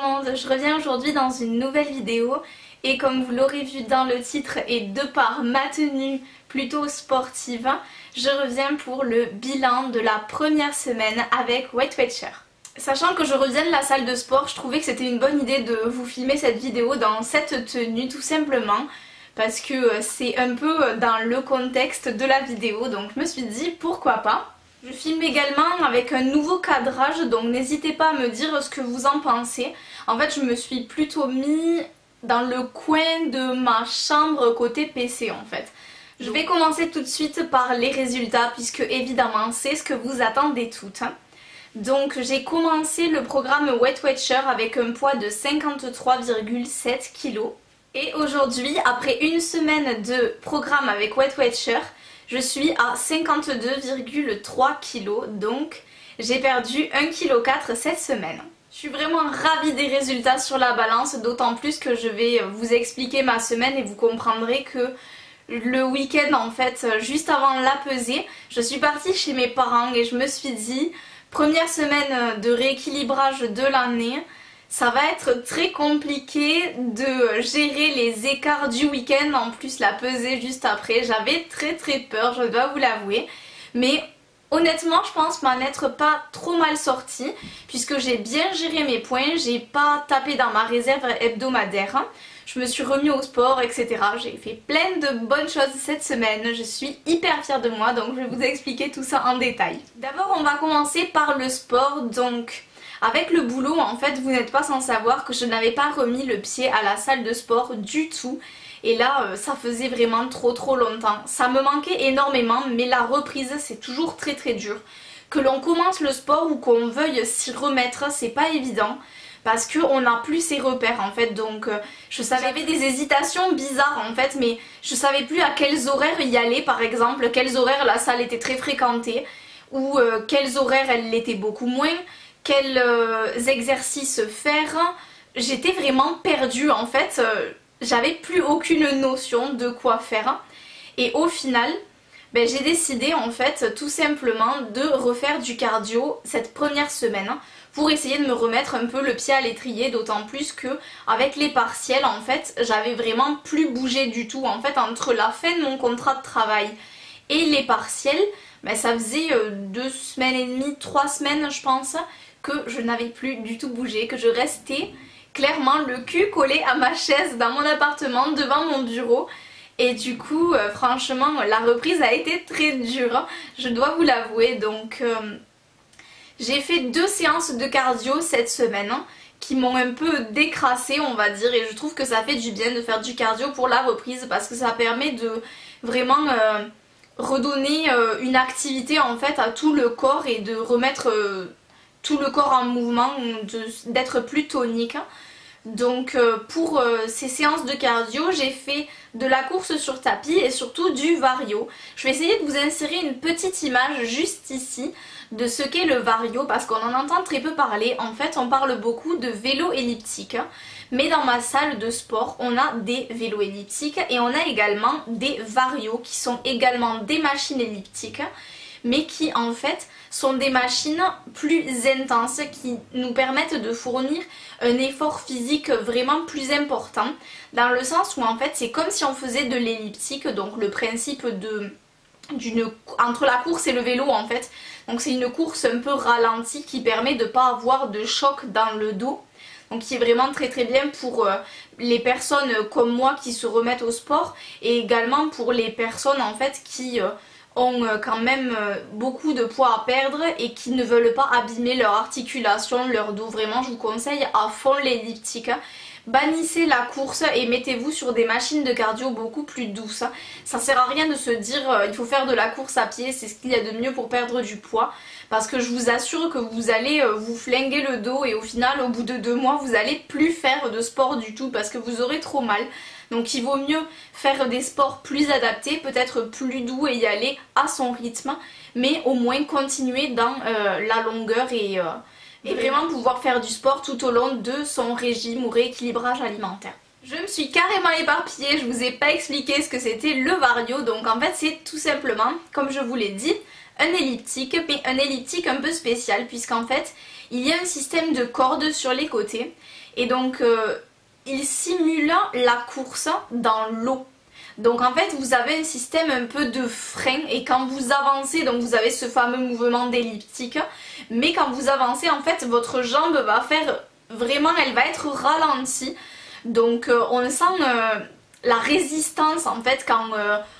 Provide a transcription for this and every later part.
monde, je reviens aujourd'hui dans une nouvelle vidéo et comme vous l'aurez vu dans le titre et de par ma tenue plutôt sportive, je reviens pour le bilan de la première semaine avec Weight Watcher. Sachant que je reviens de la salle de sport, je trouvais que c'était une bonne idée de vous filmer cette vidéo dans cette tenue tout simplement parce que c'est un peu dans le contexte de la vidéo, donc je me suis dit pourquoi pas. Je filme également avec un nouveau cadrage, donc n'hésitez pas à me dire ce que vous en pensez. En fait, je me suis plutôt mis dans le coin de ma chambre côté PC en fait. Je vais commencer tout de suite par les résultats puisque évidemment c'est ce que vous attendez toutes. Donc j'ai commencé le programme Weight Watcher avec un poids de 53,7 kg. Et aujourd'hui, après une semaine de programme avec Weight Watcher, je suis à 52,3 kg, donc j'ai perdu 1,4 kg cette semaine. Je suis vraiment ravie des résultats sur la balance, d'autant plus que je vais vous expliquer ma semaine et vous comprendrez que le week-end en fait, juste avant la pesée, je suis partie chez mes parents et je me suis dit, première semaine de rééquilibrage de l'année, ça va être très compliqué de gérer les écarts du week-end, en plus la pesée juste après. J'avais très peur, je dois vous l'avouer. Mais honnêtement, je pense m'en être pas trop mal sortie, puisque j'ai bien géré mes points, j'ai pas tapé dans ma réserve hebdomadaire. Je me suis remis au sport, etc. J'ai fait plein de bonnes choses cette semaine. Je suis hyper fière de moi, donc je vais vous expliquer tout ça en détail. D'abord, on va commencer par le sport, donc... Avec le boulot, en fait, vous n'êtes pas sans savoir que je n'avais pas remis le pied à la salle de sport du tout. Et là, ça faisait vraiment trop longtemps. Ça me manquait énormément, mais la reprise, c'est toujours très dur. Que l'on commence le sport ou qu'on veuille s'y remettre, c'est pas évident. Parce qu'on n'a plus ses repères en fait, donc j'avais des hésitations bizarres en fait, mais je savais plus à quels horaires y aller par exemple, quels horaires la salle était très fréquentée, ou quels horaires elle l'était beaucoup moins. Quels exercices faire. J'étais vraiment perdue en fait, j'avais plus aucune notion de quoi faire et au final j'ai décidé en fait tout simplement de refaire du cardio cette première semaine pour essayer de me remettre un peu le pied à l'étrier, d'autant plus que avec les partiels en fait j'avais vraiment plus bougé du tout en fait entre la fin de mon contrat de travail et les partiels. Ça faisait 2 semaines et demie, 3 semaines je pense que je n'avais plus du tout bougé, que je restais clairement le cul collé à ma chaise dans mon appartement devant mon bureau et du coup franchement la reprise a été très dure, je dois vous l'avouer. Donc j'ai fait 2 séances de cardio cette semaine qui m'ont un peu décrassée on va dire, et je trouve que ça fait du bien de faire du cardio pour la reprise parce que ça permet de vraiment redonner une activité en fait à tout le corps et de remettre tout le corps en mouvement, d'être plus tonique. Donc pour ces séances de cardio, j'ai fait de la course sur tapis et surtout du vario. Je vais essayer de vous insérer une petite image juste ici de ce qu'est le vario parce qu'on en entend très peu parler. En fait, on parle beaucoup de vélo elliptique. Mais dans ma salle de sport, on a des vélos elliptiques et on a également des varios qui sont également des machines elliptiques, mais qui en fait sont des machines plus intenses qui nous permettent de fournir un effort physique vraiment plus important, dans le sens où en fait c'est comme si on faisait de l'elliptique, donc le principe entre la course et le vélo en fait. Donc c'est une course un peu ralentie qui permet de ne pas avoir de choc dans le dos. Donc qui est vraiment très bien pour les personnes comme moi qui se remettent au sport et également pour les personnes en fait qui ont quand même beaucoup de poids à perdre et qui ne veulent pas abîmer leur articulation, leur dos. Vraiment je vous conseille à fond l'elliptique. Bannissez la course et mettez-vous sur des machines de cardio beaucoup plus douces. Ça sert à rien de se dire il faut faire de la course à pied, c'est ce qu'il y a de mieux pour perdre du poids. Parce que je vous assure que vous allez vous flinguer le dos et au final au bout de 2 mois vous allez plus faire de sport du tout parce que vous aurez trop mal. Donc il vaut mieux faire des sports plus adaptés, peut-être plus doux et y aller à son rythme, mais au moins continuer dans la longueur et vraiment pouvoir faire du sport tout au long de son régime ou rééquilibrage alimentaire. Je me suis carrément éparpillée, je vous ai pas expliqué ce que c'était le vario, donc en fait c'est tout simplement, comme je vous l'ai dit, un elliptique, mais un elliptique un peu spécial puisqu'en fait il y a un système de cordes sur les côtés et donc il simule la course dans l'eau. Donc en fait vous avez un système un peu de frein et quand vous avancez, donc vous avez ce fameux mouvement d'elliptique, mais quand vous avancez en fait votre jambe va faire vraiment, elle va être ralentie. Donc on sent la résistance en fait quand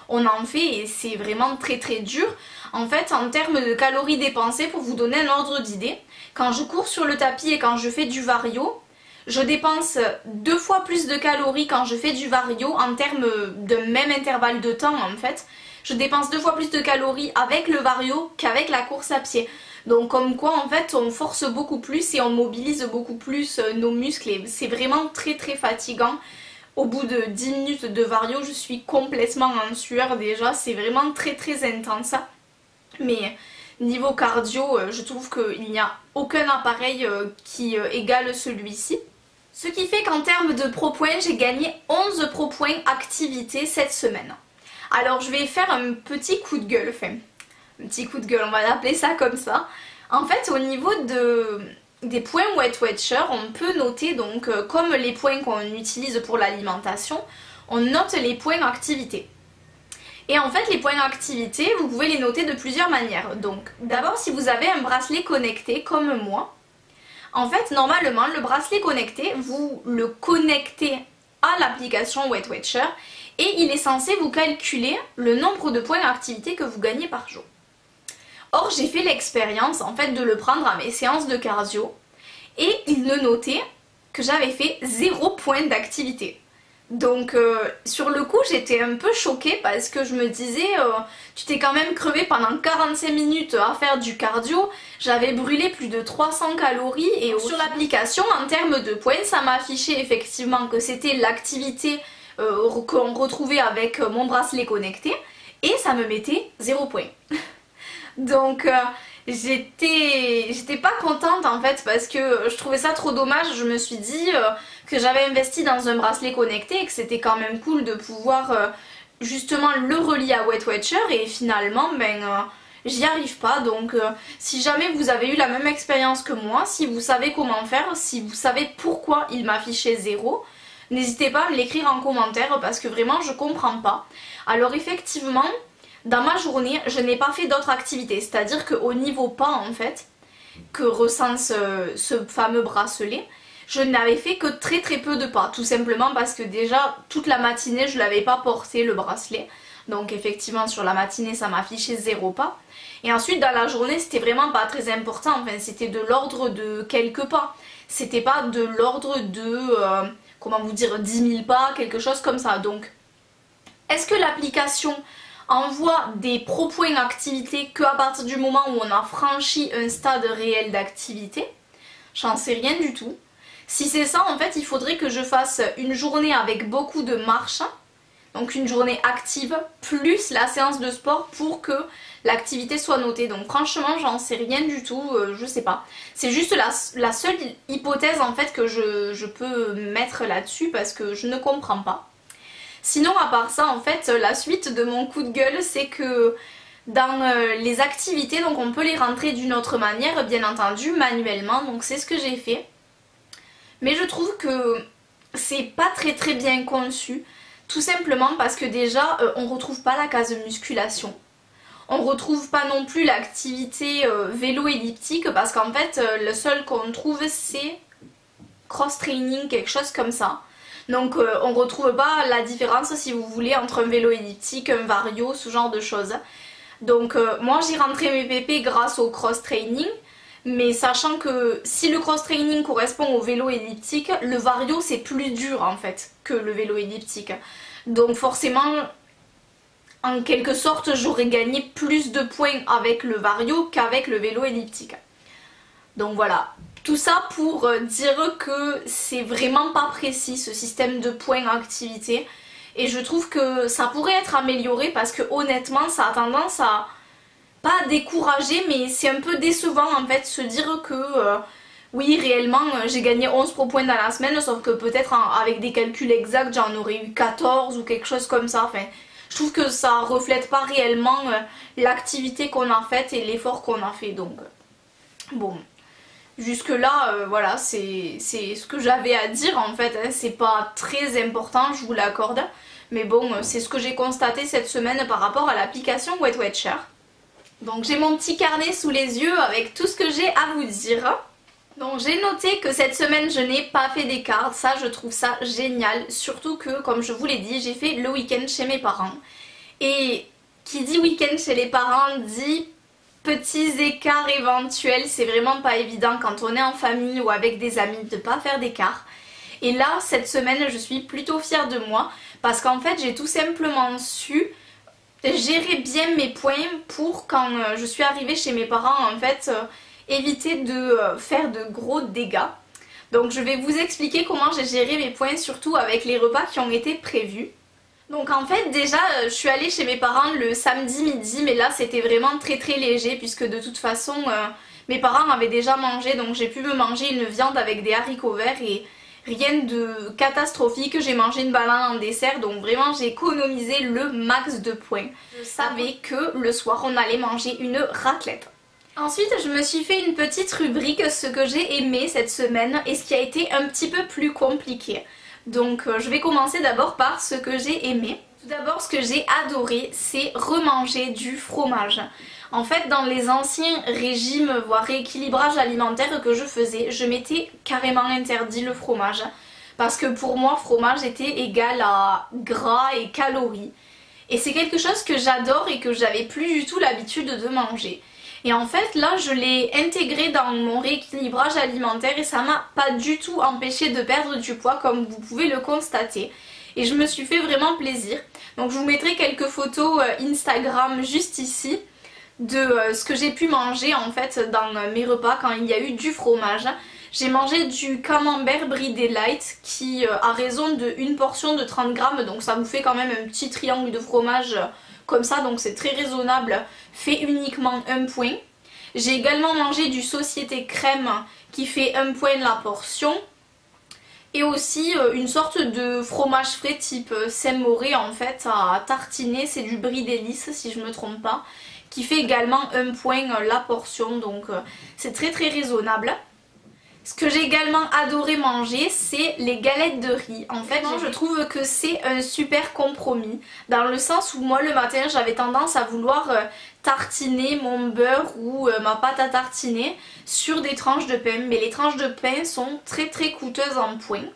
on en fait et c'est vraiment très très dur. En fait en termes de calories dépensées, pour vous donner un ordre d'idée, quand je cours sur le tapis et quand je fais du vario, je dépense 2 fois plus de calories quand je fais du vario en termes de même intervalle de temps en fait. Je dépense 2 fois plus de calories avec le vario qu'avec la course à pied. Donc comme quoi en fait on force beaucoup plus et on mobilise beaucoup plus nos muscles et c'est vraiment très très fatigant. Au bout de 10 minutes de vario je suis complètement en sueur déjà, c'est vraiment très très intense. Mais niveau cardio je trouve qu'il n'y a aucun appareil qui égale celui-ci. Ce qui fait qu'en termes de pro points j'ai gagné 11 pro points activité cette semaine. Alors je vais faire un petit coup de gueule, enfin un petit coup de gueule, on va l'appeler ça comme ça. En fait au niveau des points Weight Watchers, on peut noter donc comme les points qu'on utilise pour l'alimentation, on note les points activité. Et en fait les points activité, vous pouvez les noter de plusieurs manières. Donc d'abord si vous avez un bracelet connecté comme moi, en fait normalement le bracelet connecté, vous le connectez à l'application Weight Watcher et il est censé vous calculer le nombre de points d'activité que vous gagnez par jour. Or j'ai fait l'expérience en fait de le prendre à mes séances de cardio et il ne notait que j'avais fait 0 point d'activité. Donc sur le coup j'étais un peu choquée parce que je me disais tu t'es quand même crevé pendant 45 minutes à faire du cardio, j'avais brûlé plus de 300 calories et sur l'application en termes de points ça m'affichait effectivement que c'était l'activité qu'on retrouvait avec mon bracelet connecté et ça me mettait 0 point. Donc j'étais pas contente en fait parce que je trouvais ça trop dommage. Je me suis dit que j'avais investi dans un bracelet connecté et que c'était quand même cool de pouvoir justement le relier à Weight Watcher et finalement j'y arrive pas. Donc si jamais vous avez eu la même expérience que moi, si vous savez comment faire, si vous savez pourquoi il m'affichait 0, n'hésitez pas à me l'écrire en commentaire parce que vraiment je comprends pas. Alors effectivement dans ma journée, je n'ai pas fait d'autres activités, c'est-à-dire qu'au niveau pas en fait, que recense ce fameux bracelet, je n'avais fait que très très peu de pas, tout simplement parce que déjà toute la matinée je ne l'avais pas porté le bracelet, donc effectivement sur la matinée ça m'affichait 0 pas, et ensuite dans la journée c'était vraiment pas très important, enfin c'était de l'ordre de quelques pas, c'était pas de l'ordre de, comment vous dire, 10 000 pas, quelque chose comme ça. Donc est-ce que l'application envoie des pro points activité qu'à partir du moment où on a franchi un stade réel d'activité? J'en sais rien du tout. Si c'est ça, en fait, il faudrait que je fasse une journée avec beaucoup de marche, donc une journée active, plus la séance de sport pour que l'activité soit notée. Donc franchement, j'en sais rien du tout, je sais pas. C'est juste la seule hypothèse en fait que je peux mettre là-dessus parce que je ne comprends pas. Sinon à part ça en fait la suite de mon coup de gueule c'est que dans les activités donc on peut les rentrer d'une autre manière bien entendu manuellement, donc c'est ce que j'ai fait. Mais je trouve que c'est pas très très bien conçu, tout simplement parce que déjà on retrouve pas la case musculation. On retrouve pas non plus l'activité vélo elliptique parce qu'en fait le seul qu'on trouve c'est cross training, quelque chose comme ça. Donc on retrouve pas la différence si vous voulez entre un vélo elliptique, un vario, ce genre de choses. Donc moi j'ai rentré mes PP grâce au cross training, mais sachant que si le cross training correspond au vélo elliptique, le vario c'est plus dur en fait que le vélo elliptique. Donc forcément en quelque sorte j'aurais gagné plus de points avec le vario qu'avec le vélo elliptique. Donc voilà. Tout ça pour dire que c'est vraiment pas précis ce système de points activité et je trouve que ça pourrait être amélioré parce que honnêtement ça a tendance à pas décourager mais c'est un peu décevant en fait se dire que oui réellement j'ai gagné 11 pro points dans la semaine sauf que peut-être avec des calculs exacts j'en aurais eu 14 ou quelque chose comme ça. Enfin, je trouve que ça reflète pas réellement l'activité qu'on a faite et l'effort qu'on a fait, donc bon. Jusque là, voilà, c'est ce que j'avais à dire en fait, hein. C'est pas très important, je vous l'accorde. Mais bon, c'est ce que j'ai constaté cette semaine par rapport à l'application Weight Watcher. Donc j'ai mon petit carnet sous les yeux avec tout ce que j'ai à vous dire. Donc j'ai noté que cette semaine je n'ai pas fait des cartes, ça je trouve ça génial. Surtout que, comme je vous l'ai dit, j'ai fait le week-end chez mes parents. Et qui dit week-end chez les parents dit petits écarts éventuels. C'est vraiment pas évident quand on est en famille ou avec des amis de pas faire d'écart. Et là, cette semaine, je suis plutôt fière de moi parce qu'en fait j'ai tout simplement su gérer bien mes points pour quand je suis arrivée chez mes parents en fait éviter de faire de gros dégâts. Donc je vais vous expliquer comment j'ai géré mes points, surtout avec les repas qui ont été prévus. Donc en fait déjà je suis allée chez mes parents le samedi midi, mais là c'était vraiment très léger puisque de toute façon mes parents avaient déjà mangé, donc j'ai pu me manger une viande avec des haricots verts et rien de catastrophique. J'ai mangé une banane en dessert, donc vraiment j'ai économisé le max de points. Je savais que le soir on allait manger une raclette. Ensuite je me suis fait une petite rubrique ce que j'ai aimé cette semaine et ce qui a été un petit peu plus compliqué. Donc je vais commencer d'abord par ce que j'ai aimé. Tout d'abord, ce que j'ai adoré, c'est remanger du fromage. En fait, dans les anciens régimes, voire rééquilibrage alimentaire que je faisais, je m'étais carrément interdit le fromage. Parce que pour moi, fromage était égal à gras et calories. Et c'est quelque chose que j'adore et que j'avais plus du tout l'habitude de manger. Et en fait, là, je l'ai intégré dans mon rééquilibrage alimentaire et ça m'a pas du tout empêché de perdre du poids, comme vous pouvez le constater. Et je me suis fait vraiment plaisir. Donc je vous mettrai quelques photos Instagram juste ici de ce que j'ai pu manger en fait dans mes repas quand il y a eu du fromage. J'ai mangé du camembert bridé light qui a raison d'une portion de 30 grammes, donc ça vous fait quand même un petit triangle de fromage comme ça, donc c'est très raisonnable, fait uniquement 1 point. J'ai également mangé du Société Crème qui fait 1 point la portion. Et aussi une sorte de fromage frais type Saint-Moré en fait à tartiner, c'est du brie délice si je me trompe pas, qui fait également 1 point la portion, donc c'est très raisonnable. Ce que j'ai également adoré manger, c'est les galettes de riz. En fait, je trouve que c'est un super compromis, dans le sens où moi le matin j'avais tendance à vouloir tartiner mon beurre ou ma pâte à tartiner sur des tranches de pain, mais les tranches de pain sont très coûteuses en points.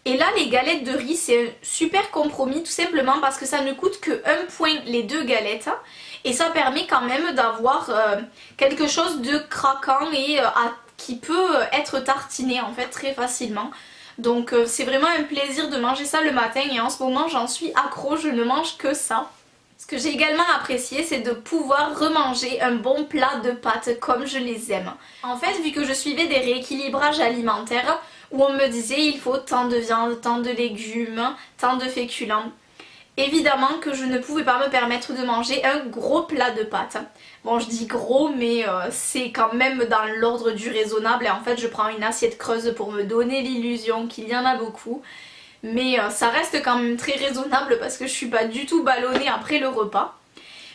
Et là les galettes de riz c'est un super compromis, tout simplement parce que ça ne coûte que 1 point les 2 galettes et ça permet quand même d'avoir quelque chose de craquant et qui peut être tartiné en fait très facilement. Donc c'est vraiment un plaisir de manger ça le matin et en ce moment j'en suis accro, je ne mange que ça. Ce que j'ai également apprécié, c'est de pouvoir remanger un bon plat de pâtes comme je les aime. En fait, vu que je suivais des rééquilibrages alimentaires où on me disait il faut tant de viande, tant de légumes, tant de féculents, évidemment que je ne pouvais pas me permettre de manger un gros plat de pâtes. Bon, je dis gros, mais c'est quand même dans l'ordre du raisonnable et en fait je prends une assiette creuse pour me donner l'illusion qu'il y en a beaucoup. Mais ça reste quand même très raisonnable parce que je suis pas du tout ballonnée après le repas.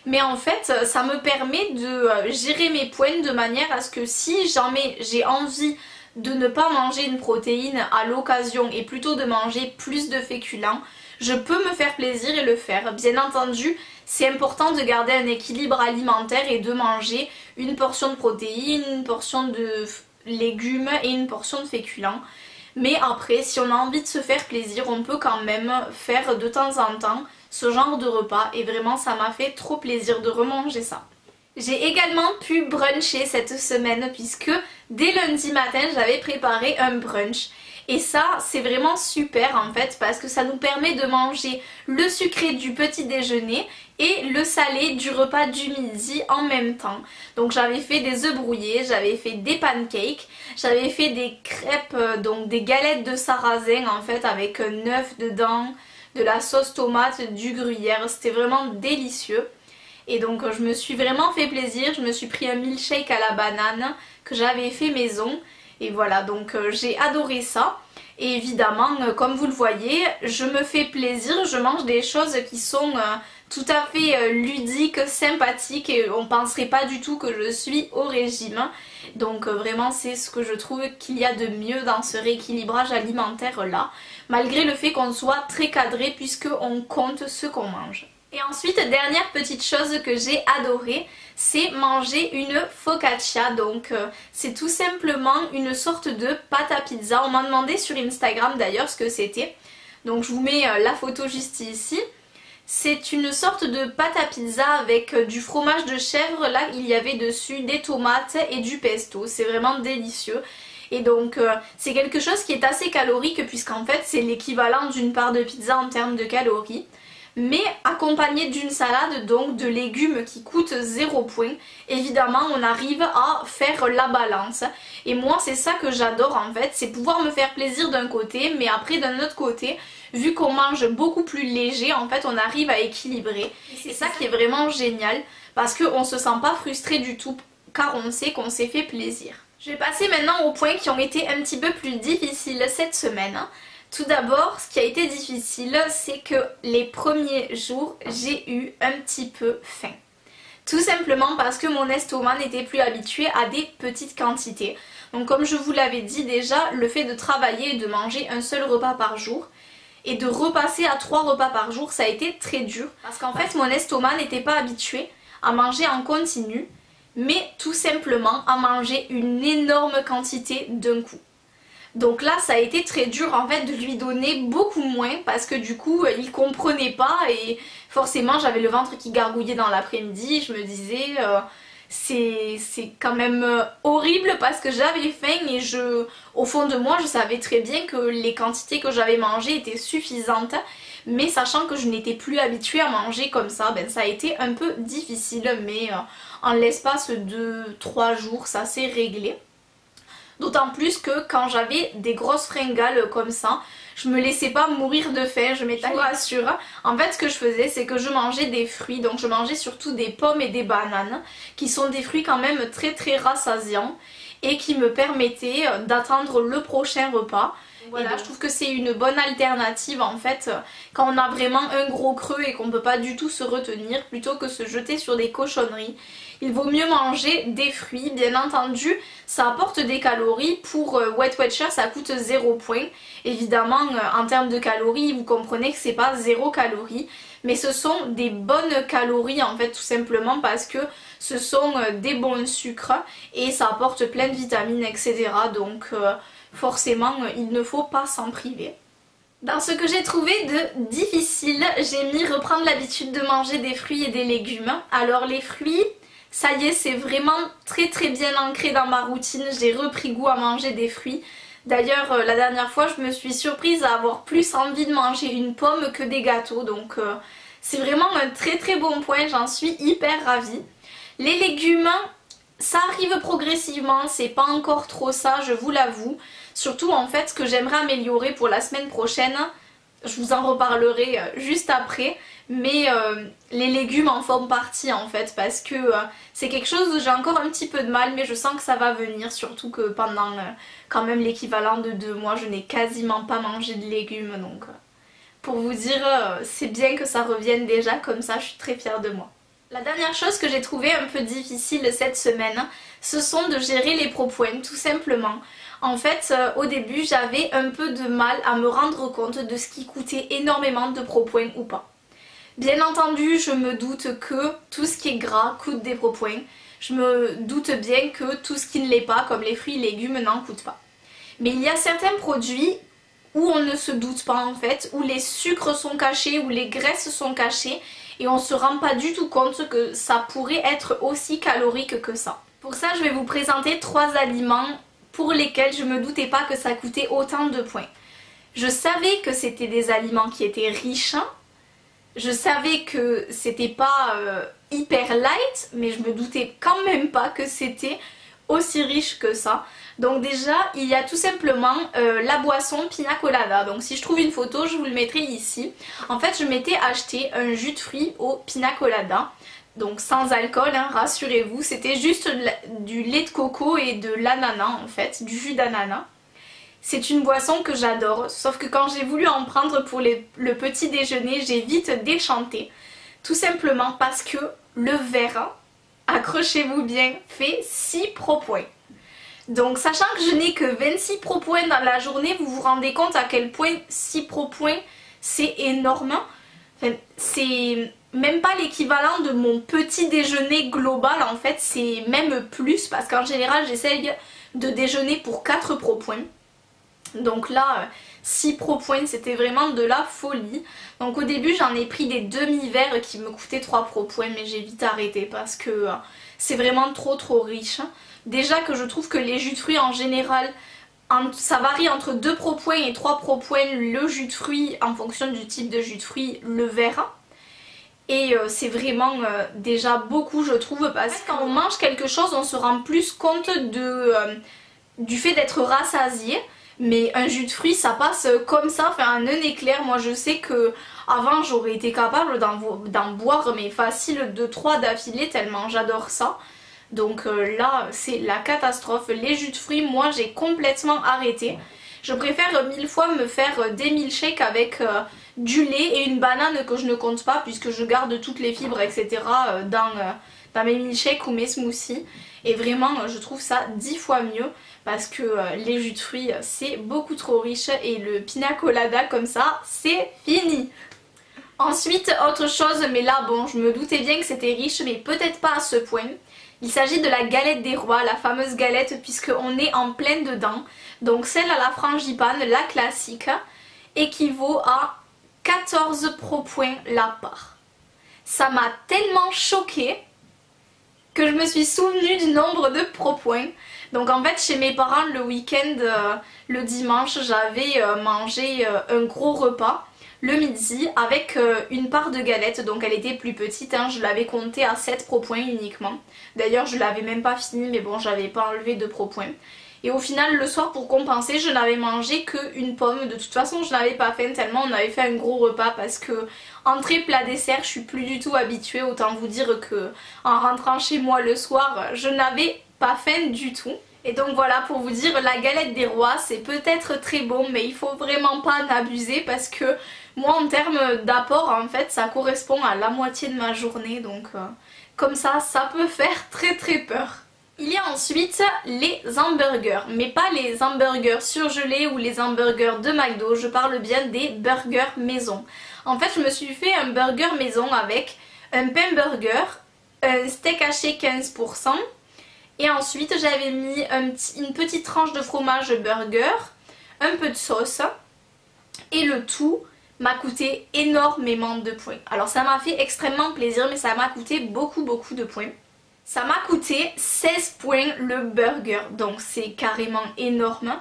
Mais en fait ça me permet de gérer mes points de manière à ce que si jamais j'ai envie de ne pas manger une protéine à l'occasion et plutôt de manger plus de féculents, je peux me faire plaisir et le faire. Bien entendu, c'est important de garder un équilibre alimentaire et de manger une portion de protéines, une portion de légumes et une portion de féculents. Mais après, si on a envie de se faire plaisir, on peut quand même faire de temps en temps ce genre de repas et vraiment ça m'a fait trop plaisir de remanger ça. J'ai également pu bruncher cette semaine puisque dès lundi matin j'avais préparé un brunch. Et ça c'est vraiment super en fait parce que ça nous permet de manger le sucré du petit déjeuner et le salé du repas du midi en même temps. Donc j'avais fait des œufs brouillés, j'avais fait des pancakes, j'avais fait des crêpes, donc des galettes de sarrasin en fait avec un œuf dedans, de la sauce tomate, du gruyère, c'était vraiment délicieux. Et donc je me suis vraiment fait plaisir, je me suis pris un milkshake à la banane que j'avais fait maison. Et voilà, donc j'ai adoré ça. Et évidemment, comme vous le voyez, je me fais plaisir, je mange des choses qui sont tout à fait ludique, sympathique et on penserait pas du tout que je suis au régime. Donc vraiment c'est ce que je trouve qu'il y a de mieux dans ce rééquilibrage alimentaire là, malgré le fait qu'on soit très cadré puisqu'on compte ce qu'on mange. Et ensuite, dernière petite chose que j'ai adoré, c'est manger une focaccia. Donc c'est tout simplement une sorte de pâte à pizza. On m'a demandé sur Instagram d'ailleurs ce que c'était. Donc je vous mets la photo juste ici. C'est une sorte de pâte à pizza avec du fromage de chèvre. Là il y avait dessus des tomates et du pesto. C'est vraiment délicieux. Et donc c'est quelque chose qui est assez calorique puisqu'en fait c'est l'équivalent d'une part de pizza en termes de calories. Mais accompagné d'une salade, donc de légumes qui coûtent 0 point, évidemment on arrive à faire la balance. Et moi c'est ça que j'adore en fait, c'est pouvoir me faire plaisir d'un côté, mais après d'un autre côté, vu qu'on mange beaucoup plus léger, en fait on arrive à équilibrer. C'est ça qui est vraiment génial, parce qu'on se sent pas frustré du tout, car on sait qu'on s'est fait plaisir. Je vais passer maintenant aux points qui ont été un petit peu plus difficiles cette semaine. Tout d'abord, ce qui a été difficile, c'est que les premiers jours, j'ai eu un petit peu faim. Tout simplement parce que mon estomac n'était plus habitué à des petites quantités. Donc comme je vous l'avais dit déjà, le fait de travailler et de manger un seul repas par jour et de repasser à 3 repas par jour, ça a été très dur. Parce qu'en fait, mon estomac n'était pas habitué à manger en continu, mais tout simplement à manger une énorme quantité d'un coup. Donc là ça a été très dur en fait de lui donner beaucoup moins parce que du coup il comprenait pas et forcément j'avais le ventre qui gargouillait dans l'après-midi. Je me disais c'est quand même horrible parce que j'avais faim et au fond de moi je savais très bien que les quantités que j'avais mangées étaient suffisantes, mais sachant que je n'étais plus habituée à manger comme ça, ben ça a été un peu difficile, mais en l'espace de 3 jours ça s'est réglé. D'autant plus que quand j'avais des grosses fringales comme ça, je me laissais pas mourir de faim, je vous rassure. En fait ce que je faisais c'est que je mangeais des fruits, donc je mangeais surtout des pommes et des bananes, qui sont des fruits quand même très rassasiants et qui me permettaient d'attendre le prochain repas. Voilà, je trouve que c'est une bonne alternative en fait quand on a vraiment un gros creux et qu'on ne peut pas du tout se retenir, plutôt que se jeter sur des cochonneries. Il vaut mieux manger des fruits, bien entendu ça apporte des calories. Pour Wet Watcher ça coûte 0 point. Évidemment en termes de calories vous comprenez que c'est pas 0 calories, mais ce sont des bonnes calories en fait, tout simplement parce que ce sont des bons sucres et ça apporte plein de vitamines etc. Donc forcément il ne faut pas s'en priver. Dans ce que j'ai trouvé de difficile, j'ai mis reprendre l'habitude de manger des fruits et des légumes. Alors les fruits, ça y est, c'est vraiment très bien ancré dans ma routine, j'ai repris goût à manger des fruits. D'ailleurs la dernière fois je me suis surprise à avoir plus envie de manger une pomme que des gâteaux, donc c'est vraiment un très bon point, j'en suis hyper ravie. Les légumes, ça arrive progressivement, c'est pas encore trop ça, je vous l'avoue. Surtout en fait ce que j'aimerais améliorer pour la semaine prochaine, je vous en reparlerai juste après, mais les légumes en font partie en fait, parce que c'est quelque chose où j'ai encore un petit peu de mal, mais je sens que ça va venir, surtout que pendant quand même l'équivalent de 2 mois je n'ai quasiment pas mangé de légumes, donc pour vous dire c'est bien que ça revienne déjà comme ça, je suis très fière de moi. La dernière chose que j'ai trouvé un peu difficile cette semaine, ce sont de gérer les propoints, tout simplement. En fait, au début, j'avais un peu de mal à me rendre compte de ce qui coûtait énormément de propoints ou pas. Bien entendu, je me doute que tout ce qui est gras coûte des propoints. Je me doute bien que tout ce qui ne l'est pas, comme les fruits et légumes, n'en coûte pas. Mais il y a certains produits où on ne se doute pas en fait, où les sucres sont cachés, où les graisses sont cachées, et on ne se rend pas du tout compte que ça pourrait être aussi calorique que ça. Pour ça, je vais vous présenter 3 aliments pour lesquels je me doutais pas que ça coûtait autant de points. Je savais que c'était des aliments qui étaient riches, je savais que c'était pas hyper light, mais je me doutais quand même pas que c'était aussi riche que ça. Donc déjà il y a tout simplement la boisson Pina Colada. Donc si je trouve une photo je vous le mettrai ici. En fait je m'étais acheté un jus de fruits au Pina Colada, donc sans alcool hein, rassurez-vous, c'était juste du lait de coco et de l'ananas en fait, du jus d'ananas. C'est une boisson que j'adore, sauf que quand j'ai voulu en prendre pour le petit déjeuner j'ai vite déchanté. Tout simplement parce que le verre, accrochez-vous bien, fait 6 points. Donc sachant que je n'ai que 26 points dans la journée, vous vous rendez compte à quel point 6 points c'est énorme. Enfin, c'est même pas l'équivalent de mon petit déjeuner global en fait, c'est même plus parce qu'en général j'essaye de déjeuner pour 4 points. Donc là 6 points c'était vraiment de la folie. Donc au début j'en ai pris des demi-verres qui me coûtaient 3 points mais j'ai vite arrêté parce que c'est vraiment trop riche. Déjà que je trouve que les jus de fruits en général, ça varie entre 2 points et 3 points le jus de fruits en fonction du type de jus de fruits, le verre. Et c'est vraiment déjà beaucoup je trouve parce que quand on mange quelque chose on se rend plus compte du fait d'être rassasié. Mais un jus de fruits ça passe comme ça, enfin un éclair. Moi je sais que avant j'aurais été capable d'en boire mais facile 2-3 d'affilée tellement j'adore ça. Donc là c'est la catastrophe. Les jus de fruits moi j'ai complètement arrêté. Je préfère 1000 fois me faire des milkshakes avec du lait et une banane que je ne compte pas puisque je garde toutes les fibres etc. dans mes milkshakes ou mes smoothies. Et vraiment je trouve ça 10 fois mieux parce que les jus de fruits c'est beaucoup trop riche et le pina colada comme ça c'est fini. Ensuite autre chose, mais là bon je me doutais bien que c'était riche mais peut-être pas à ce point. Il s'agit de la galette des rois, la fameuse galette puisqu'on est en plein dedans. Donc celle à la frangipane, la classique, équivaut à 14 points la part. Ça m'a tellement choquée que je me suis souvenue du nombre de points. Donc en fait chez mes parents le week-end, le dimanche, j'avais mangé un gros repas le midi avec une part de galette, donc elle était plus petite, hein, je l'avais comptée à 7 points uniquement. D'ailleurs je l'avais même pas fini mais bon j'avais pas enlevé de points. Et au final le soir pour compenser je n'avais mangé qu'une pomme. De toute façon je n'avais pas faim tellement on avait fait un gros repas parce que entrée plat dessert je suis plus du tout habituée. Autant vous dire que en rentrant chez moi le soir je n'avais pas faim du tout. Et donc voilà pour vous dire la galette des rois c'est peut-être très bon mais il faut vraiment pas en abuser parce que moi en termes d'apport en fait ça correspond à la moitié de ma journée donc comme ça peut faire très peur. Il y a ensuite les hamburgers, mais pas les hamburgers surgelés ou les hamburgers de McDo, je parle bien des burgers maison. En fait je me suis fait un burger maison avec un pain burger, un steak haché 15%, et ensuite j'avais mis une petite tranche de fromage burger, un peu de sauce, et le tout m'a coûté énormément de points. Alors ça m'a fait extrêmement plaisir mais ça m'a coûté beaucoup de points. Ça m'a coûté 16 points le burger, donc c'est carrément énorme.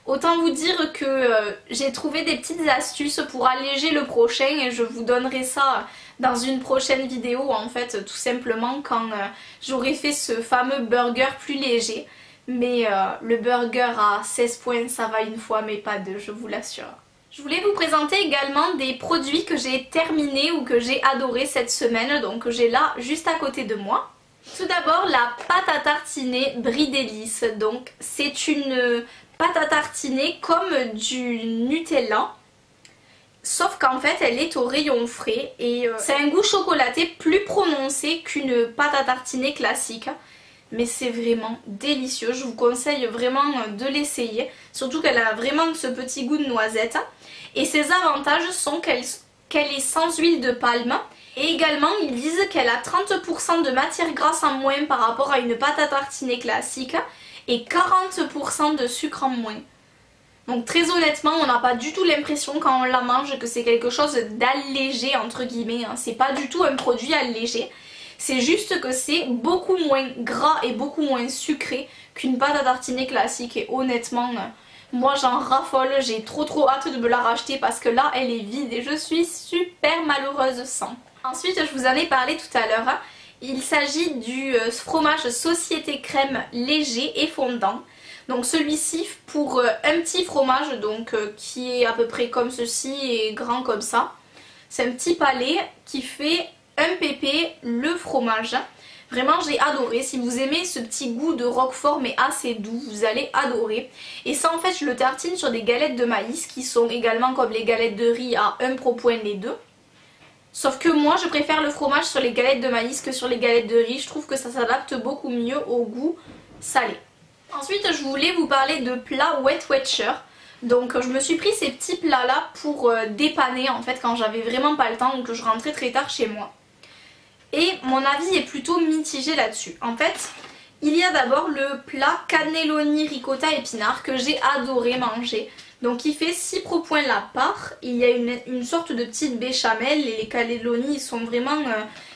Autant vous dire que j'ai trouvé des petites astuces pour alléger le prochain et je vous donnerai ça dans une prochaine vidéo en fait, tout simplement quand j'aurai fait ce fameux burger plus léger. Mais le burger à 16 points ça va une fois mais pas deux, je vous l'assure. Je voulais vous présenter également des produits que j'ai terminés ou que j'ai adoré cette semaine, donc que j'ai là juste à côté de moi. Tout d'abord la pâte à tartiner Brie Délices, donc c'est une pâte à tartiner comme du Nutella, sauf qu'en fait elle est au rayon frais et c'est un goût chocolaté plus prononcé qu'une pâte à tartiner classique. Mais c'est vraiment délicieux, je vous conseille vraiment de l'essayer, surtout qu'elle a vraiment ce petit goût de noisette. Et ses avantages sont qu'elle est sans huile de palme. Et également ils disent qu'elle a 30% de matière grasse en moins par rapport à une pâte à tartiner classique et 40% de sucre en moins. Donc très honnêtement on n'a pas du tout l'impression quand on la mange que c'est quelque chose d'allégé entre guillemets, hein. C'est pas du tout un produit allégé. C'est juste que c'est beaucoup moins gras et beaucoup moins sucré qu'une pâte à tartiner classique et honnêtement moi j'en raffole, j'ai trop hâte de me la racheter parce que là elle est vide et je suis super malheureuse sans. Ensuite je vous en ai parlé tout à l'heure, il s'agit du fromage Société Crème léger et fondant. Donc celui-ci pour un petit fromage donc qui est à peu près comme ceci et grand comme ça. C'est un petit palais qui fait un pépé le fromage. Vraiment j'ai adoré, si vous aimez ce petit goût de roquefort mais assez doux, vous allez adorer. Et ça en fait je le tartine sur des galettes de maïs qui sont également comme les galettes de riz à 1 point les deux. Sauf que moi je préfère le fromage sur les galettes de maïs que sur les galettes de riz. Je trouve que ça s'adapte beaucoup mieux au goût salé. Ensuite je voulais vous parler de plats Weight Watchers. Donc je me suis pris ces petits plats là pour dépanner en fait quand j'avais vraiment pas le temps ou que je rentrais très tard chez moi. Et mon avis est plutôt mitigé là-dessus. En fait il y a d'abord le plat cannelloni ricotta épinards que j'ai adoré manger. Donc il fait 6 points la part, il y a une sorte de petite béchamel et les cannelloni ils sont vraiment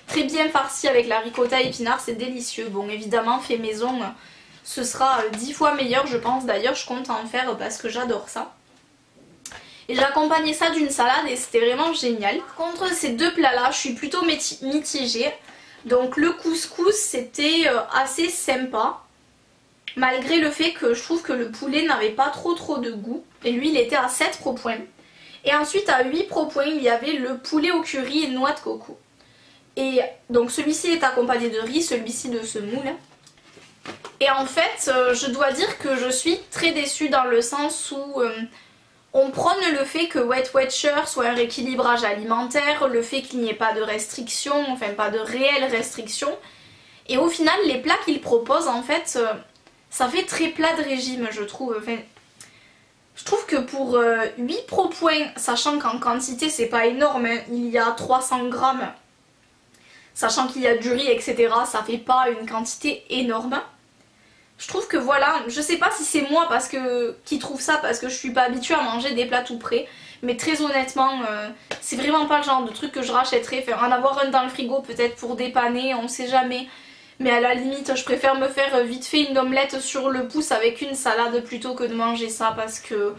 très bien farcis avec la ricotta épinards, c'est délicieux. Bon évidemment fait maison ce sera 10 fois meilleur je pense, d'ailleurs je compte en faire parce que j'adore ça. Et j'ai accompagné ça d'une salade et c'était vraiment génial. Par contre ces deux plats là je suis plutôt mitigée. Donc le couscous c'était assez sympa. Malgré le fait que je trouve que le poulet n'avait pas trop de goût. Et lui il était à 7 points. Et ensuite à 8 points il y avait le poulet au curry et noix de coco. Et donc celui-ci est accompagné de riz, celui-ci de semoule. Et en fait je dois dire que je suis très déçue dans le sens où on prône le fait que Weight Watchers soit un rééquilibrage alimentaire, le fait qu'il n'y ait pas de restrictions, enfin pas de réelles restrictions. Et au final les plats qu'ils proposent en fait... ça fait très plat de régime je trouve. Enfin, je trouve que pour 8 points, sachant qu'en quantité c'est pas énorme, hein, il y a 300 grammes, sachant qu'il y a du riz etc, ça fait pas une quantité énorme. Je trouve que voilà, je sais pas si c'est moi qui trouve ça parce que je suis pas habituée à manger des plats tout prêts, mais très honnêtement c'est vraiment pas le genre de truc que je rachèterais. Enfin, en avoir un dans le frigo peut-être pour dépanner, on sait jamais. Mais à la limite je préfère me faire vite fait une omelette sur le pouce avec une salade plutôt que de manger ça parce que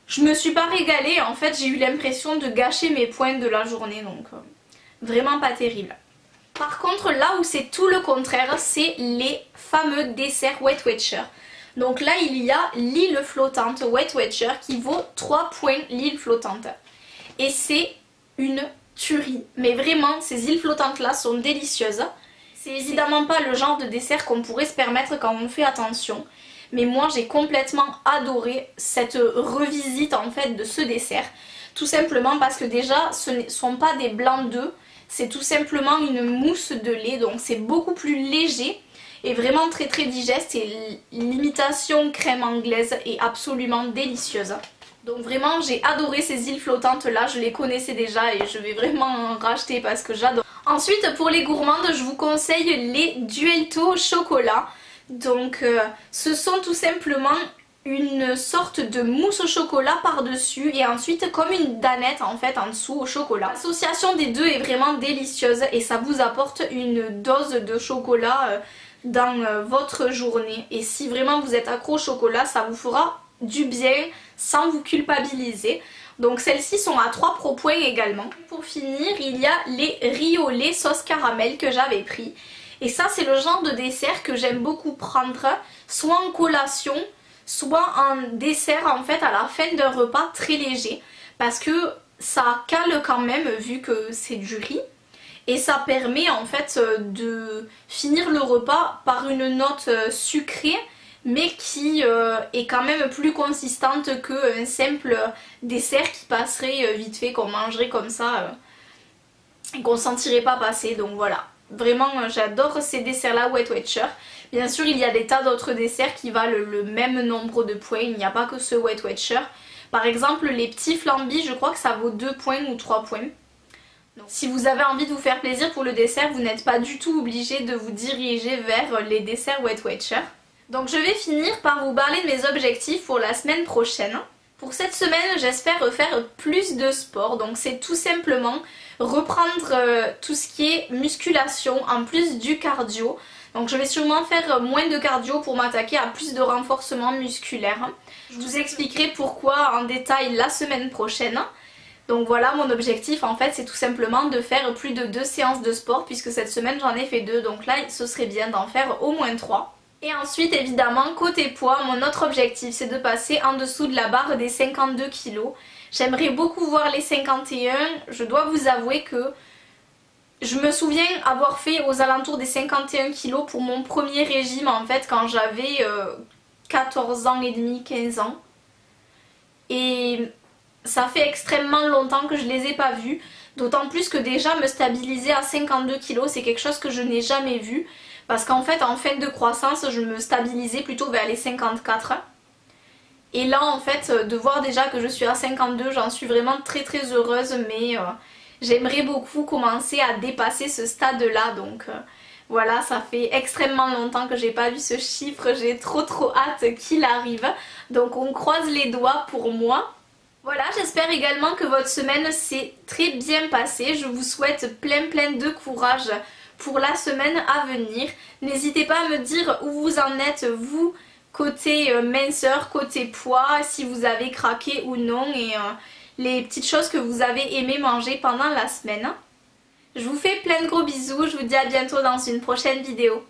je me suis pas régalée. En fait j'ai eu l'impression de gâcher mes points de la journée, donc vraiment pas terrible. Par contre là où c'est tout le contraire, c'est les fameux desserts Weight Watchers. Donc là il y a l'île flottante Weight Watchers qui vaut 3 points l'île flottante. Et c'est une tuerie. Mais vraiment ces îles flottantes là sont délicieuses. C'est évidemment pas le genre de dessert qu'on pourrait se permettre quand on fait attention. Mais moi j'ai complètement adoré cette revisite en fait de ce dessert. Tout simplement parce que déjà ce ne sont pas des blancs d'œufs. C'est tout simplement une mousse de lait. Donc c'est beaucoup plus léger et vraiment très digeste. Et l'imitation crème anglaise est absolument délicieuse. Donc vraiment j'ai adoré ces îles flottantes là. Je les connaissais déjà et je vais vraiment en racheter parce que j'adore. Ensuite pour les gourmandes je vous conseille les Duelto chocolat. Donc ce sont tout simplement une sorte de mousse au chocolat par dessus et ensuite comme une danette en fait en dessous au chocolat. L'association des deux est vraiment délicieuse et ça vous apporte une dose de chocolat dans votre journée. Et si vraiment vous êtes accro au chocolat ça vous fera du bien sans vous culpabiliser. Donc celles-ci sont à 3 points également. Pour finir il y a les riz au lait sauce caramel que j'avais pris. Et ça c'est le genre de dessert que j'aime beaucoup prendre soit en collation soit en dessert en fait à la fin d'un repas très léger. Parce que ça cale quand même vu que c'est du riz. Et ça permet en fait de finir le repas par une note sucrée mais qui est quand même plus consistante qu'un simple dessert qui passerait vite fait, qu'on mangerait comme ça et qu'on sentirait pas passer. Donc voilà, vraiment j'adore ces desserts là Weight Watchers. Bien sûr il y a des tas d'autres desserts qui valent le même nombre de points, il n'y a pas que ce Weight Watchers. Par exemple les petits flambis je crois que ça vaut 2 points ou 3 points. Donc, si vous avez envie de vous faire plaisir pour le dessert, vous n'êtes pas du tout obligé de vous diriger vers les desserts Weight Watchers. Donc je vais finir par vous parler de mes objectifs pour la semaine prochaine. Pour cette semaine j'espère faire plus de sport, donc c'est tout simplement reprendre tout ce qui est musculation en plus du cardio. Donc je vais sûrement faire moins de cardio pour m'attaquer à plus de renforcement musculaire. Je vous expliquerai pourquoi en détail la semaine prochaine. Donc voilà, mon objectif en fait c'est tout simplement de faire plus de 2 séances de sport puisque cette semaine j'en ai fait 2, donc là ce serait bien d'en faire au moins 3. Et ensuite évidemment côté poids, mon autre objectif c'est de passer en dessous de la barre des 52 kg. J'aimerais beaucoup voir les 51, je dois vous avouer que je me souviens avoir fait aux alentours des 51 kg pour mon premier régime en fait quand j'avais 14 ans et demi, 15 ans. Et ça fait extrêmement longtemps que je les ai pas vus. D'autant plus que déjà me stabiliser à 52 kg, c'est quelque chose que je n'ai jamais vu. Parce qu'en fait, en fin de croissance, je me stabilisais plutôt vers les 54. Et là, en fait, de voir déjà que je suis à 52, j'en suis vraiment très très heureuse. Mais j'aimerais beaucoup commencer à dépasser ce stade-là. Donc voilà, ça fait extrêmement longtemps que j'ai pas vu ce chiffre. J'ai trop hâte qu'il arrive. Donc on croise les doigts pour moi. Voilà, j'espère également que votre semaine s'est très bien passée. Je vous souhaite plein de courage pour la semaine à venir. N'hésitez pas à me dire où vous en êtes, vous, côté minceur, côté poids, si vous avez craqué ou non, et les petites choses que vous avez aimé manger pendant la semaine. Je vous fais plein de gros bisous, je vous dis à bientôt dans une prochaine vidéo.